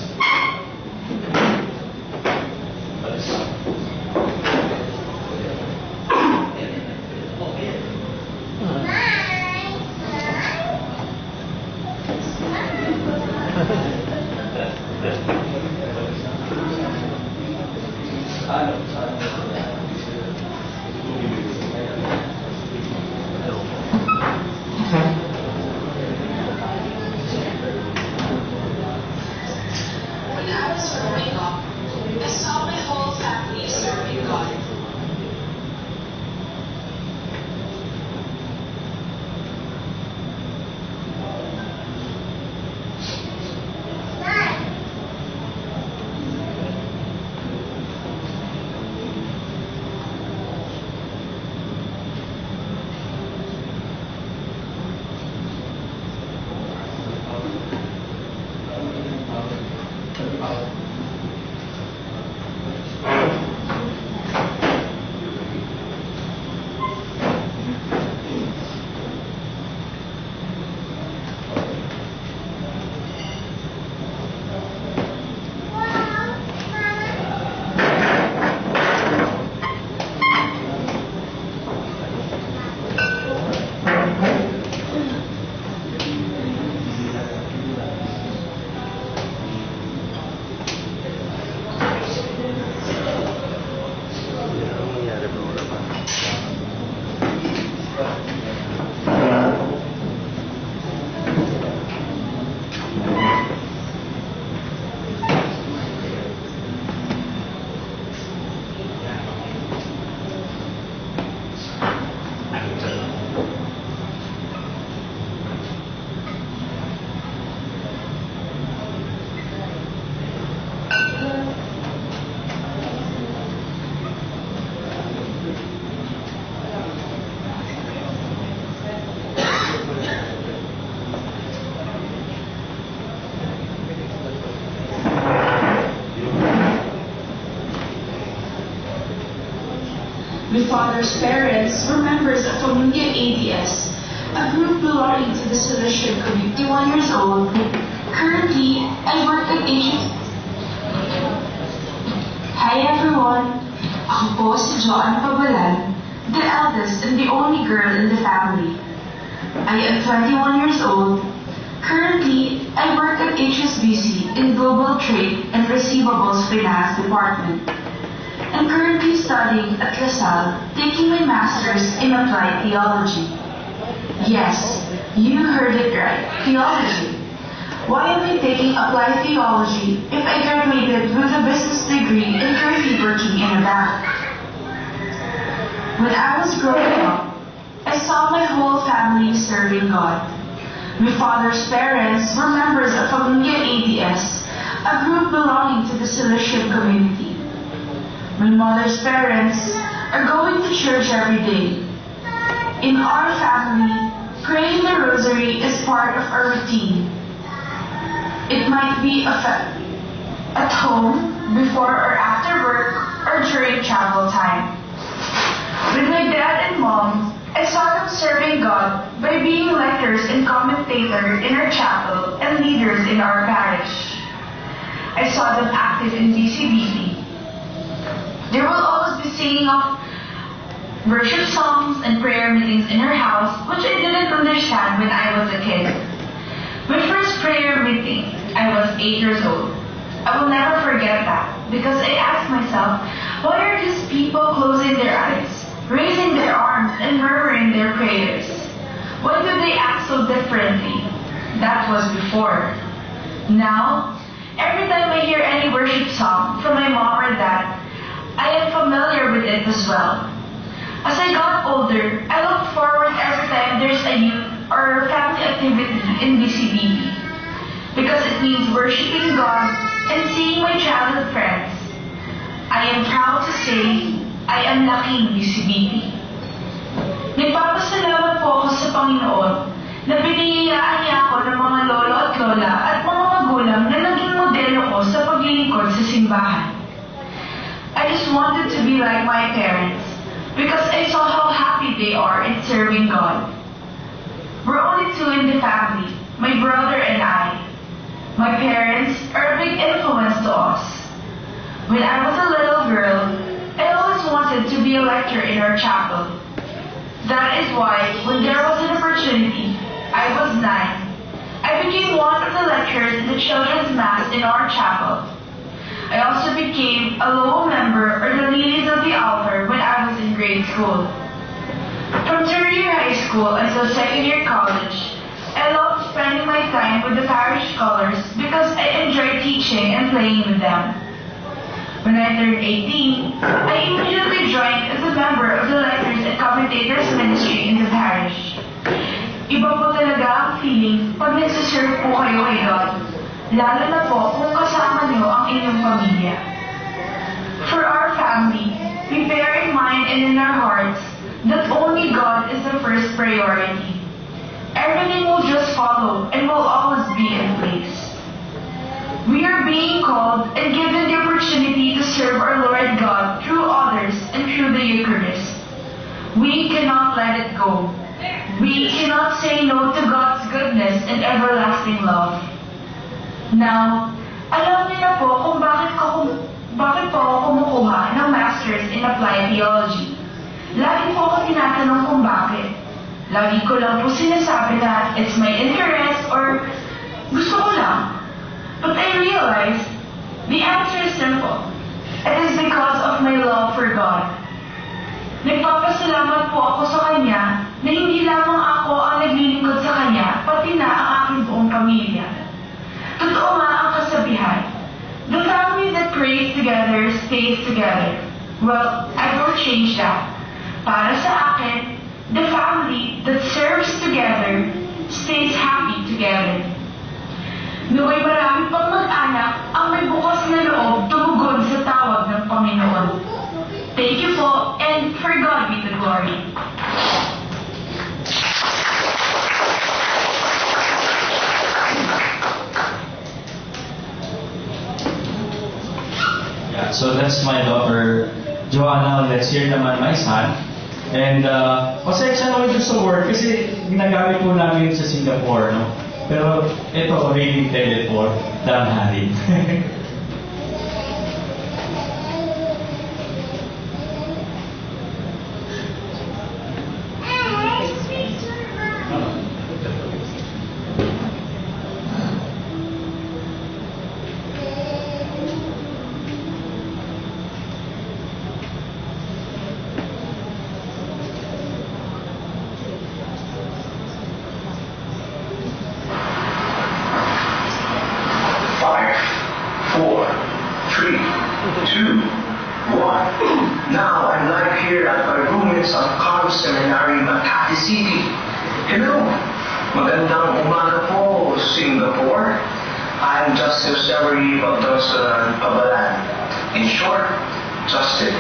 My father's parents were members of Familia ABS, a group belonging to the Salesian community. 21 years old. Currently, I work at Asian. Hi everyone! Ako po si Joanne Pabalan, the eldest and the only girl in the family. I am 21 years old. Currently, I work at HSBC in Global Trade and Receivables Finance Department. I'm currently studying at LaSalle, taking my master's in Applied Theology. Yes, you heard it right, theology. Why am I taking Applied Theology if I graduated with a business degree and currently working in a bank? When I was growing up, I saw my whole family serving God. My father's parents were members of Familia ABS, a group belonging to the Salesian community. My mother's parents are going to church every day. In our family, praying the rosary is part of our routine. It might be at home, before or after work, or during travel time. With my dad and mom, I saw them serving God by being lectors and commentators in our chapel and leaders in our parish. I saw them active in BCBP. There will always be singing of worship songs and prayer meetings in our house, which I didn't understand when I was a kid. My first prayer meeting, I was 8 years old. I will never forget that because I asked myself, why are these people closing their eyes, raising their arms, and murmuring their prayers? Why do they act so differently? That was before. Now, every time I hear any worship song from my mom or dad, I am familiar with it as well. As I got older, I look forward every time there's a youth or family activity in BCBP because it means worshiping God and seeing my childhood friends. I am proud to say I am lucky in BCBP. Nagpapasalamat po ako sa Panginoon na biniyayaan niya ako ng mga lolo at lola at mga magulang na naging modelo ko sa paglilingkod sa simbahan. I just wanted to be like my parents because I saw how happy they are in serving God. We're only two in the family, my brother and I. My parents are a big influence to us. When I was a little girl, I always wanted to be a lecturer in our chapel. That is why, when there was an opportunity, I was 9. I became one of the lecturers in the children's mass in our chapel. I also became a Lowell member or the ladies of the altar when I was in grade school. From third year high school until second year college, I loved spending my time with the parish scholars because I enjoyed teaching and playing with them. When I turned 18, I immediately joined as a member of the Lectors and Commentators Ministry in the parish. Iba po talaga ang feeling pag nagsiserve po kayo kay God, lalo na po kung kasama niyo ang inyong pamilya. For our family, we bear in mind and in our hearts that only God is the first priority. Everything will just follow and will always be in place. We are being called and given the opportunity to serve our Lord God through others and through the Eucharist. We cannot let it go. We cannot say no to God's goodness and everlasting love. Now, alam niyo na po kung bakit po ako kumukuha ng Masters in Applied Theology. Lagi po ako tinatanong kung bakit. Lagi ko lang po sinasabi na it's my interest or gusto ko lang. But I realized the answer is simple. It is because of my love for God. Nagpapasalamat po ako sa Kanya na hindi lamang ako ang naglilingkod sa Kanya, pati na ang aking buong pamilya. Totoo nga ang kasabihan, the family that prays together stays together. Well, I will change that. Para sa akin, the family that serves together stays happy together. Naway marami pang mag-anak ang may bukas na loob tumugon sa tawag ng Panginoon. Thank you po, and for God be the glory. Yeah, so that's my daughter, Joanna, let's hear naman my son. And pasensya naman dun sa word kasi ginagamit po namin sa Singapore, no? Pero ito, really intended for Danghari. Five, four, three, two, one. Now I'm live here at my roommates on Carl Seminary, Makati City. Hello, magandang umaga po, Singapore. I'm Justice Severy Bagdosa Pabalan. In short, Justin.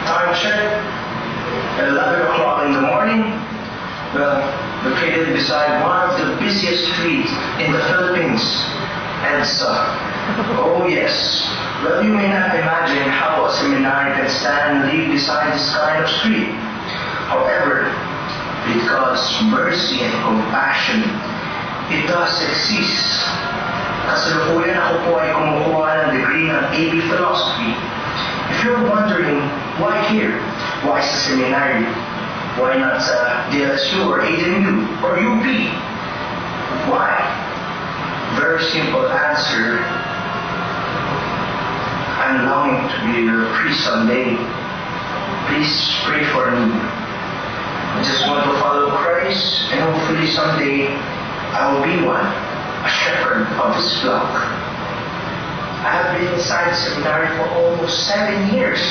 Time check, 11 o'clock in the morning. Well, located beside one of the busiest streets in the Philippines, EDSA. Oh yes. Well, you may not imagine how a seminary can stand and live beside this kind of street. However, because mercy and compassion, it does exist. Kasalukuyan ako po ay kumukuha ng degree ng AB Philosophy. If you're wondering, why here? Why sa seminary? Why not sa DLSU or AMU or UP? Why? Very simple answer. I'm longing to be your priest someday. Please pray for me. I just want to follow Christ, and hopefully someday I will be one, a shepherd of His flock. I have been inside the seminary for almost 7 years.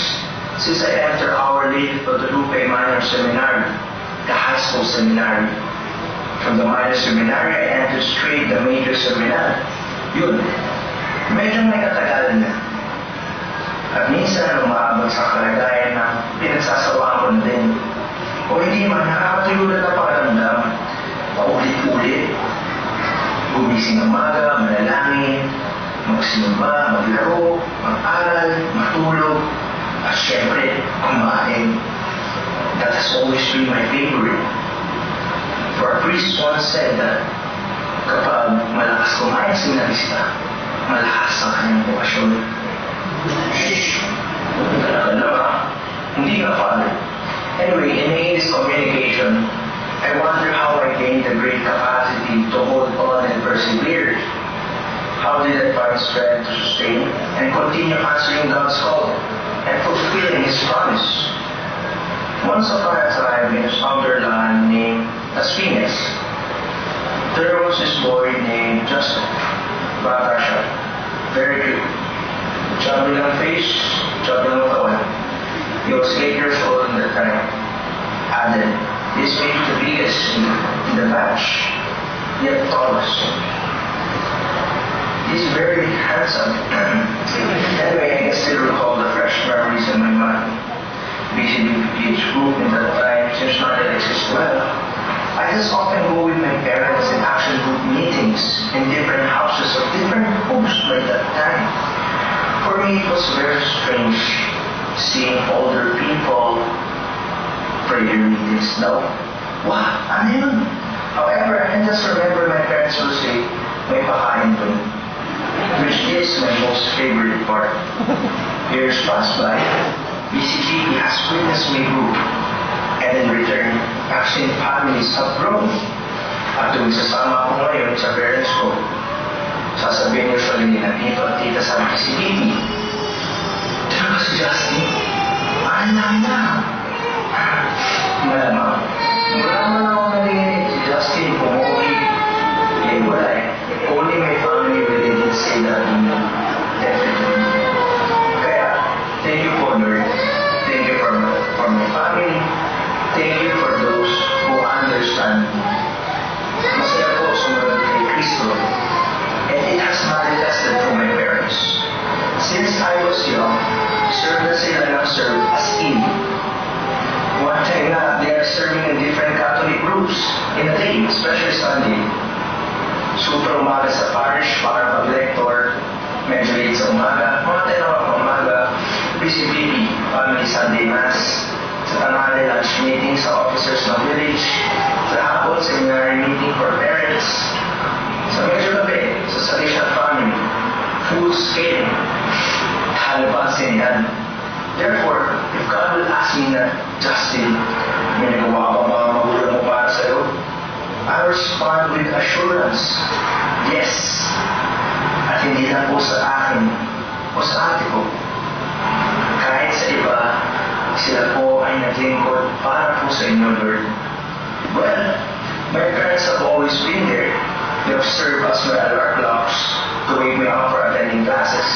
Since I entered Our Lady of Guadalupe Minor Seminary, the high school seminary. From the minor seminary, I entered straight the major seminary. Yun, medyo may katagalan na. At minsan umaabot sa kalagayan na pinagsasawaan ko na din. O hindi man, nakakatuyulan na pakiramdam. Paulit-ulit. Gumising ng umaga, manalangin, magsimba, maglaro, mag-aral, matulog, at syempre, kumain. That has always been my favorite. For a priest once said that kapag malakas kumain sa seminarista, malakas ang kanyang bukasyon. Shhh! Talaga naman. Hindi nga, Father. Anyway, in English communication, I wonder how I gained the great capacity to hold on and persevere. How did I find strength to sustain and continue answering God's call and fulfilling His promise? Once upon a time in a somber land named Las Piñas, there was this boy named Justin. Bata siya. Very cute. Chubby lang face, chubby lang kawan. He was 8 years old in that time. Added, this made him the biggest in the batch, yet tallest. He's very handsome. Anyway, I can still recall the fresh memories in my mind. BCBPH group in that time seems not yet exist well. I just often go with my parents in action group meetings in different houses of different groups by that time. For me, it was very strange seeing older people prayer meetings now. Wow, ano yun? However, I just remember my parents would say, may pakain dun. Which is my most favorite part. Years pass by, BCGP has witnessed my group, and in return, I've seen families have grown. At tuwing sasama ako ngayon sa parents ko, sasabihin usually na tito at tita sa BCGP, "Tira ba si Justin? Anak na!" Malamang, wala naman ako narinig si Justin pumuwi. Eh, wala eh. Only my family really did say that definitely. Kaya, thank you for Lord. Thank you for my family. Thank you for those who understand me. Masaya po sumunod kay Kristo. And it has manifested through my parents. Since I was young, served na sila ng serve as in. One time na, they are serving in different Catholic groups in a day, especially Sunday. Super umaga sa parish para mag-lector, medyo late sa umaga, mga 10 o'clock umaga, busy Sunday Mass, sa tanghali lunch meeting sa officers ng village, sa hapon seminary meeting for parents, sa medyo gabi sa Salesian family, full scale, halabasin yan. Therefore, if God will ask me na, Justin, may nagawa ba mga magulang mo para sa'yo? I respond with assurance, yes. At hindi lang po sa akin o sa ate ko. Kahit sa iba, sila po ay naglingkod para po sa inyo, Lord. Well, my parents have always been there. They have served as my alarm clocks to wake me up for attending classes.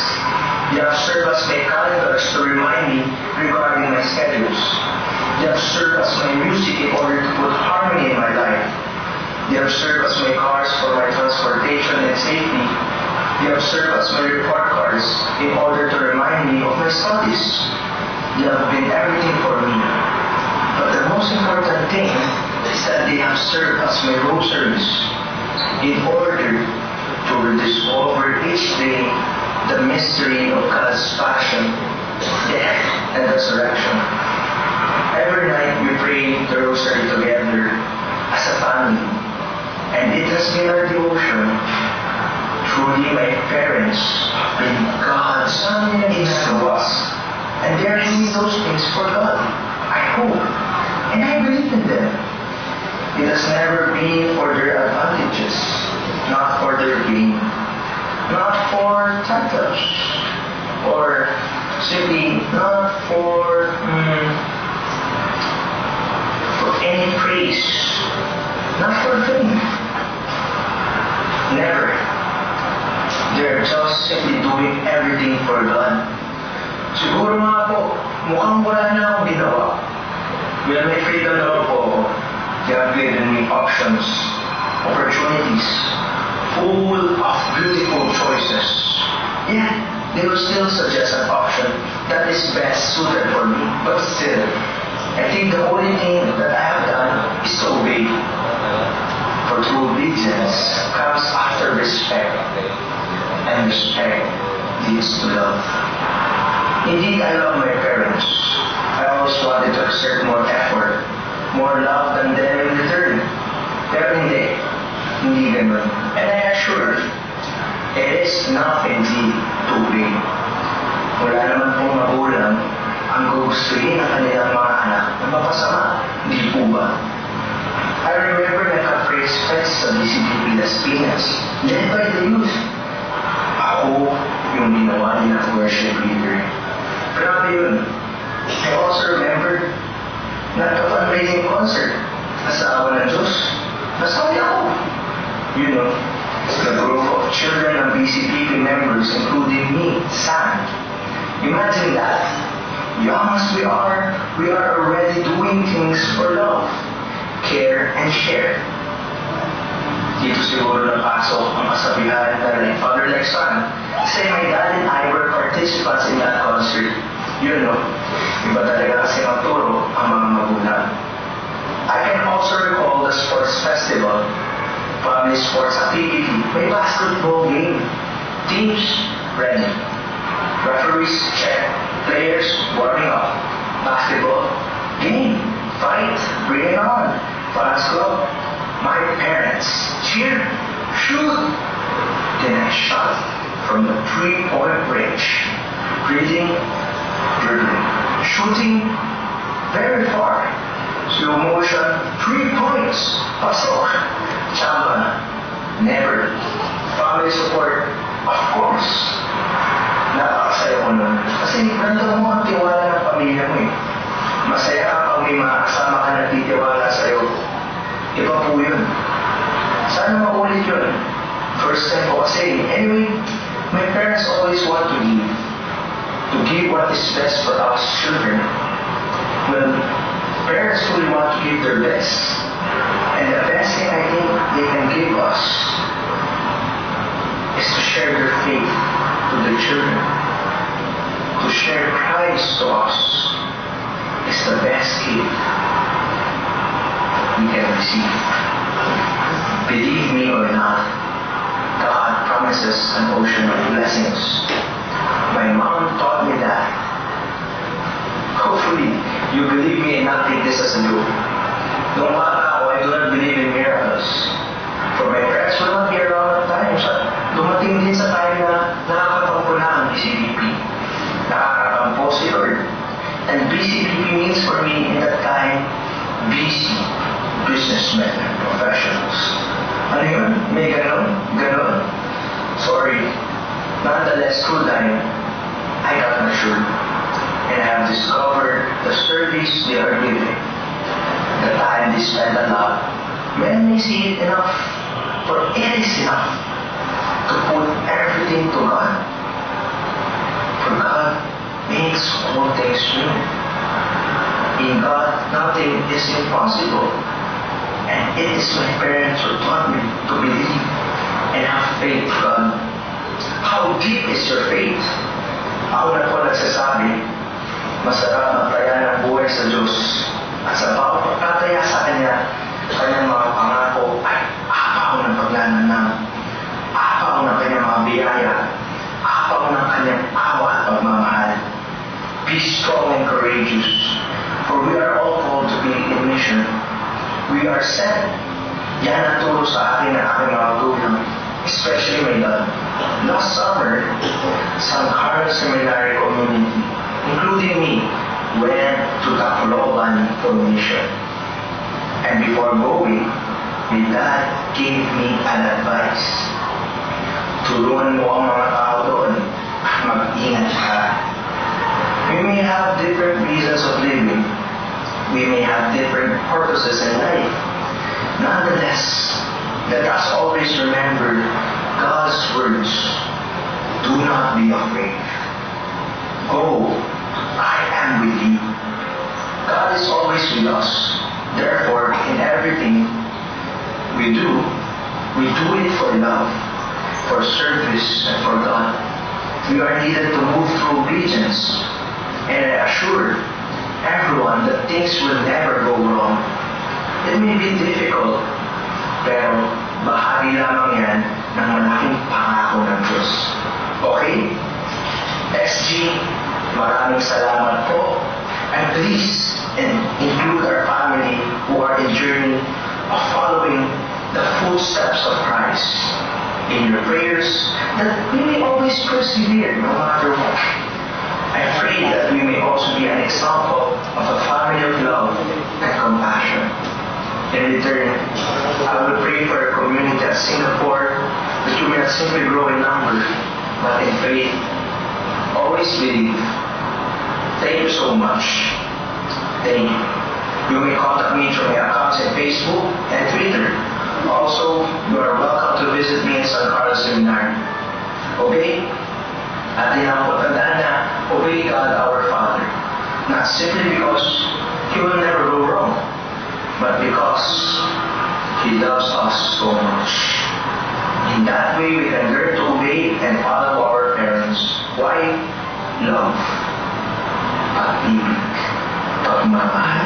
They have served as my calendars to remind me regarding my schedules. They have served as my music in order to put harmony in my life. They have served as my cars for my transportation and safety. They have served as my report cards in order to remind me of my studies. They have been everything for me. But the most important thing is that they have served as my rosaries in order to rediscover each day the mystery of God's passion, death, and resurrection. Every night we pray the rosary together as a family, and it has been our devotion. Truly, my parents have been God's gifts to us, and they are doing those things for God. I hope, and I believe in them. It has never been for their advantages, not for their gain, not for titles, or simply not for any praise, not for fame. Never. They're just simply doing everything for God. Siguro nga po, mukhang wala na akong ginawa. Well, may freedom naman po ako. They have given me options, opportunities, full of beautiful choices. Yeah, they will still suggest an option that is best suited for me. But still, I think the only thing that I have done is to obey. For true obedience comes after respect, and respect leads to love. Indeed, I love my parents. I always wanted to exert more effort, more love than them in return. Pero hindi ganun. And I assure you, it is not indeed to obey. Wala naman pong magulang ang gugustuhin ng kanilang mga anak na mapasama. Hindi po ba? I remember nagka-praise fest sa DCPP Las Piñas, led by the youth. Ako yung ginawa nilang worship leader. Grabe yun. I also remember nagka-fundraising concert. Asawa ng Diyos. Nasabi ako. You know, the group of children of BCPP members, including me, sang. Imagine that. Young as we are already doing things for love, care, and share. Dito siguro napasok ang kasabihan na like father, like son. Kasi my dad and I were participants in that concert. You know, iba talaga kasi magturo ang mga magulang. I can also recall the sports festival, family sports activity, may basketball game, teams ready, referees check, players warming up, basketball game, fight, bring it on, fans club, my parents cheer, shoot, then I shot from the 3-point range, breathing, dribbling, shooting very far. Slow motion, 3 points. Pasok. Chamba. Never. Family support, of course. Napakasaya ko nun. Kasi nandun mo ang tiwala ng pamilya mo eh. Masaya ka pag may mga kasama ka nagtitiwala sa'yo. Iba po yun. Sana maulit yun. First time ko kasi. Anyway, my parents always want to give. To give what is best for us children. Well, parents really want to give their best. And the best thing I think they can give us is to share their faith to their children. To share Christ to us is the best gift we can receive. Believe me or not, God promises an ocean of blessings. My mom taught me that. Hopefully hopefully you believe me and not take this as a joke. Noong bata ako, I do not believe in miracles. For my friends will not be around at times. Dumating din sa time na nakakatampo na ang BCBP. Nakakatampo si Lord. And BCBP means for me in that time, busy businessmen and professionals. Ano yun? May ganon? Ganon? Sorry. Nonetheless, through time, I got matured. And I have discovered the service they are giving. The time they spend a lot. Men may see it enough, for it is enough to put everything to God. For God makes all things new. In God, nothing is impossible. And it is my parents who taught me to believe and have faith, God. How deep is your faith? Ako na po nagsasabi, masarap magtaya ng buhay sa Diyos. At sa bawat pagtataya sa Kanya, Kanyang mga pangako ay apaw ng paglananang, apaw ng Kanyang mga biyaya, apaw ng Kanyang awa at pagmamahal. Be strong and courageous, for we are all called to be in mission. We are sent. Yan ang turo sa akin ng aking mga gulang, especially my dad. Last summer, San Carlos Seminary Community, including me, went to Tacloban for mission. And before going, my dad gave me an advice. Tulungan mo ang mga tao doon at mag-ingat ka. We may have different reasons of living. We may have different purposes in life. Nonetheless, let us always remember God's words. Do not be afraid. Go, I am with you. God is always with us. Therefore, in everything we do it for love, for service, and for God. We are needed to move through obedience. And I assure everyone that things will never go wrong. It may be difficult, pero bahagi lamang yan ng malaking pangako ng Diyos. Okay? SG, maraming salamat po. And please include our family who are in journey of following the footsteps of Christ in your prayers, that we may always persevere no matter what. I pray that we may also be an example of a family of love and compassion. In return, I will pray for our community at Singapore that you may not simply grow in number, but in faith. Always believe. Thank you so much. Thank you. You may contact me through my accounts on Facebook and Twitter. Also, you are welcome to visit me in San Carlos Seminary. Okay? At din ang patandaan na obey God our Father. Not simply because He will never go wrong, but because He loves us so much. In that way, we can learn to obey and follow our parents. Why? Love. Pag-ibig. Pagmamahal.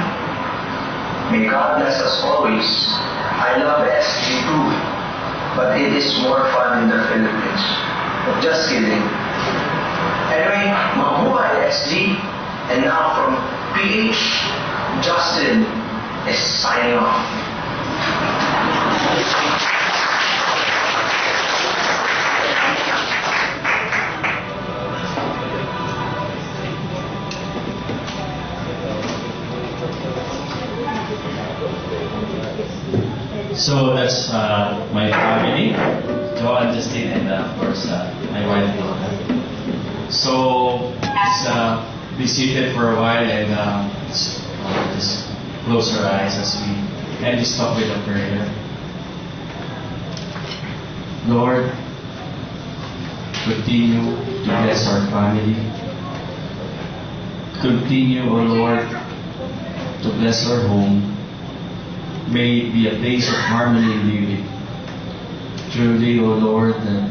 May God bless us always. I love SG too, but it is more fun in the Philippines. Just kidding. Anyway, mabuhay SG. And now from PH, Justin is signing off. So that's my family, Joan, Justin, and of course my wife, Lola. So let's be seated for a while and let's just close our eyes as we end this talk with a prayer. Lord, continue to bless our family. Continue, O Lord, to bless our home. May it be a place of harmony and living. Truly, O Lord, that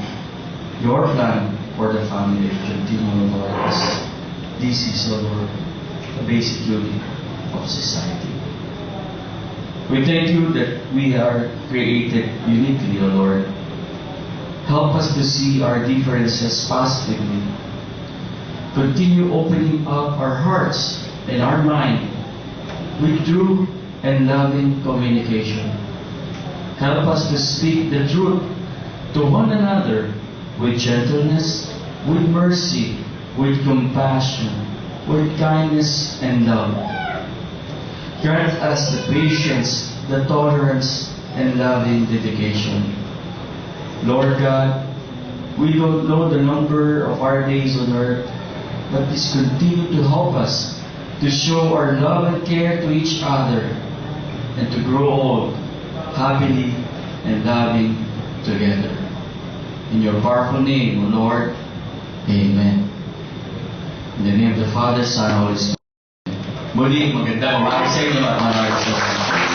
your plan for the family continue, O Lord, as this is, O Lord, the basic duty of society. We thank you that we are created uniquely, O Lord. Help us to see our differences positively. Continue opening up our hearts and our mind with true and loving communication. Help us to speak the truth to one another with gentleness, with mercy, with compassion, with kindness and love. Grant us the patience, the tolerance, and loving dedication. Lord God, we don't know the number of our days on earth, but please continue to help us to show our love and care to each other and to grow old happily and loving together. In your powerful name, O Lord, Amen. In the name of the Father, Son, and Holy Spirit. Muli, magandang umaga sa inyo at maraming salamat.